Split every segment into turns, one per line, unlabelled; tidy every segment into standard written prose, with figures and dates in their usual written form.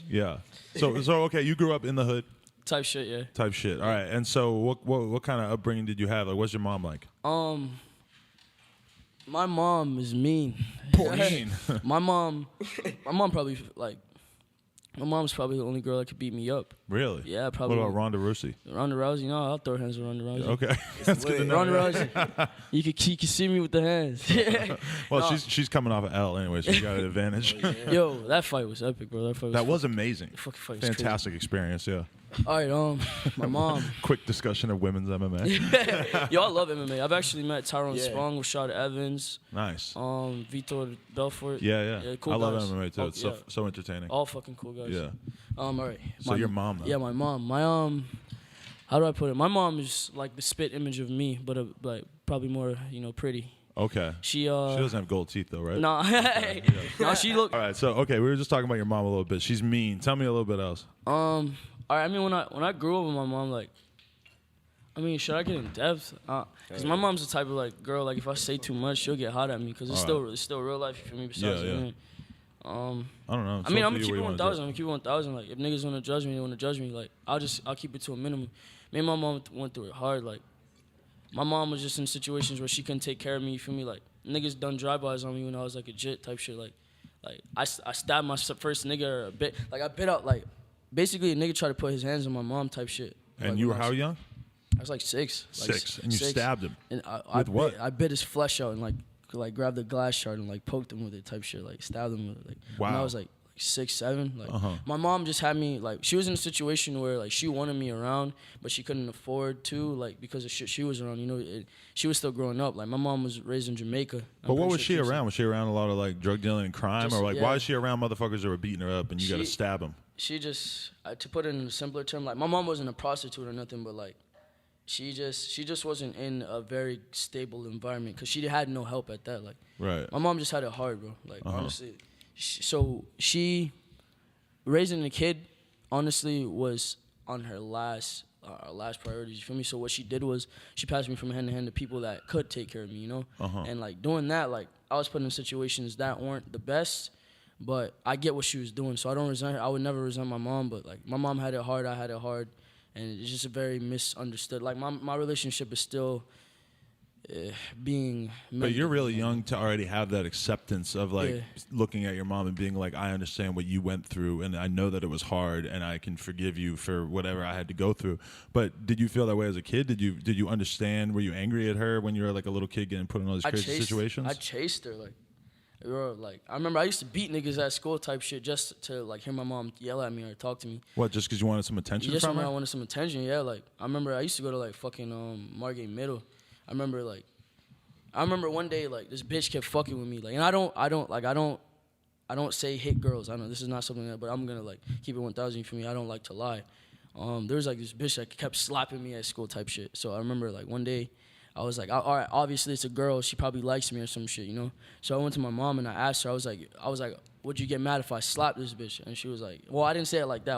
Yeah. So okay, you grew up in the hood
Type shit, yeah.
type shit. All right. And so what kind of upbringing did you have? Like, what's your mom like?
My mom is mean.
Mean.
my mom probably like. My mom's probably the only girl that could beat me up.
Really?
Yeah, probably.
What about Ronda Rousey?
Ronda Rousey, no, I'll throw hands with Ronda Rousey.
Okay, that's good to know.
Ronda Rousey, you can see me with the hands.
Well, no. she's coming off of L anyway, so you got an advantage.
Yo, that fight was epic, bro.
That was amazing.
The fucking fight was
fantastic
crazy.
Experience, yeah.
All right, my mom.
Quick discussion of women's MMA.
Yo, I love MMA. I've actually met Tyrone Spong, Rashad Evans.
Nice.
Vitor Belfort.
Yeah.
Cool
I
guys.
love MMA too. It's so entertaining.
All fucking cool guys.
Yeah.
All right.
So your mom, though.
Yeah, my mom. My how do I put it? My mom is like the spit image of me, but like probably more, pretty.
Okay.
She
doesn't have gold teeth though, right?
No. No, she look.
All right. So okay, we were just talking about your mom a little bit. She's mean. Tell me a little bit else.
All right. I mean, when I grew up with my mom, like, I mean, should I get in depth? Cause my mom's the type of like girl, like if I say too much, she'll get hot at me. Cause it's still real life. You feel me? Besides,
I don't know.
I mean, I'm gonna keep it 1,000. I'm gonna keep it 1,000. Like, if niggas wanna judge me, they wanna judge me. Like, I'll keep it to a minimum. Me and my mom went through it hard. Like, my mom was just in situations where she couldn't take care of me. You feel me? Like, niggas done drive-bys on me when I was like a jit type shit. Like I stabbed my first nigga a bit. Like, I bit out, like, basically a nigga tried to put his hands on my mom type shit.
And
like,
you were how young?
I was like 6.
And you stabbed him.
And
with what?
I bit his flesh out and like grabbed the glass shard and like poked him with it type shit. Like stabbed him with it. Like,
wow.
When I was like 6, 7. Like my mom just had me like she was in a situation where like she wanted me around, but she couldn't afford to like because of shit she was around. She was still growing up. Like my mom was raised in Jamaica.
But what was she around? Was she around a lot of like drug dealing and crime, or like why is she around motherfuckers that were beating her up and you got to stab them?
She just to put it in a simpler term, like my mom wasn't a prostitute or nothing, but like. She just wasn't in a very stable environment because she had no help at that. Like,
right.
My mom just had it hard, bro. Like, honestly. So she, raising a kid, honestly, was on her last priorities. You feel me? So what she did was she passed me from hand to hand to people that could take care of me, And like doing that, like I was put in situations that weren't the best, but I get what she was doing. So I don't resent her. I would never resent my mom, but like my mom had it hard. I had it hard. And it's just a very misunderstood. Like my relationship is still being.
But you're really young to already have that acceptance of like looking at your mom and being like, I understand what you went through, and I know that it was hard, and I can forgive you for whatever I had to go through. But did you feel that way as a kid? Did you understand? Were you angry at her when you were like a little kid getting put in all these crazy situations?
I chased her like I remember I used to beat niggas at school type shit just to like hear my mom yell at me or talk to me.
What, just because you wanted some attention from her?
I wanted some attention, yeah. Like I remember I used to go to like fucking Margate Middle. I remember one day like this bitch kept fucking with me. Like, and I don't say hit girls. I know this is not something that, but I'm gonna like keep it 1,000 for me. I don't like to lie. There was like this bitch that kept slapping me at school type shit. So I remember like one day I was like, all right, obviously it's a girl. She probably likes me or some shit, So I went to my mom and I asked her. I was like, would you get mad if I slapped this bitch? And she was like, well, I didn't say it like that.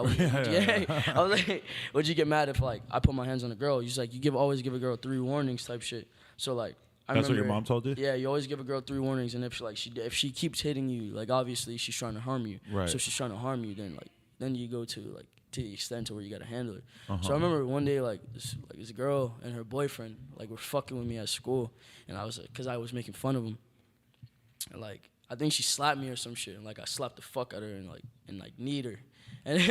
I was like, would you get mad if like I put my hands on a girl? She's like, you always give a girl 3 warnings type shit. So like,
That's what your mom told you?
Yeah, you always give a girl 3 warnings, and if she keeps hitting you, like obviously she's trying to harm you.
Right.
So if she's trying to harm you, then you go to the extent to where you gotta handle it. So I remember one day like this girl and her boyfriend like were fucking with me at school, and I was like, cause I was making fun of them, and like I think she slapped me or some shit, and like I slapped the fuck out of her and kneed her. And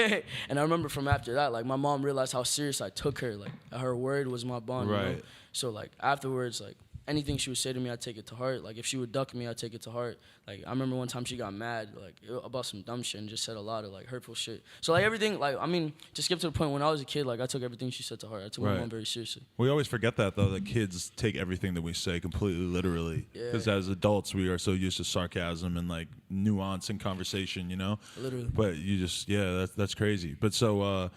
I remember from after that, like my mom realized how serious I took her. Like her word was my bond.
Right.
So like afterwards, like anything she would say to me, I'd take it to heart. Like if she would duck me, I'd take it to heart. Like I remember one time she got mad like about some dumb shit and just said a lot of like hurtful shit. So like everything, like I mean, to skip to the point, when I was a kid, like I took everything she said to heart. I took my mom very seriously.
We always forget that though, that kids take everything that we say completely literally. Because as adults, we are so used to sarcasm and like nuance in conversation,
Literally.
But you just, that's crazy. But so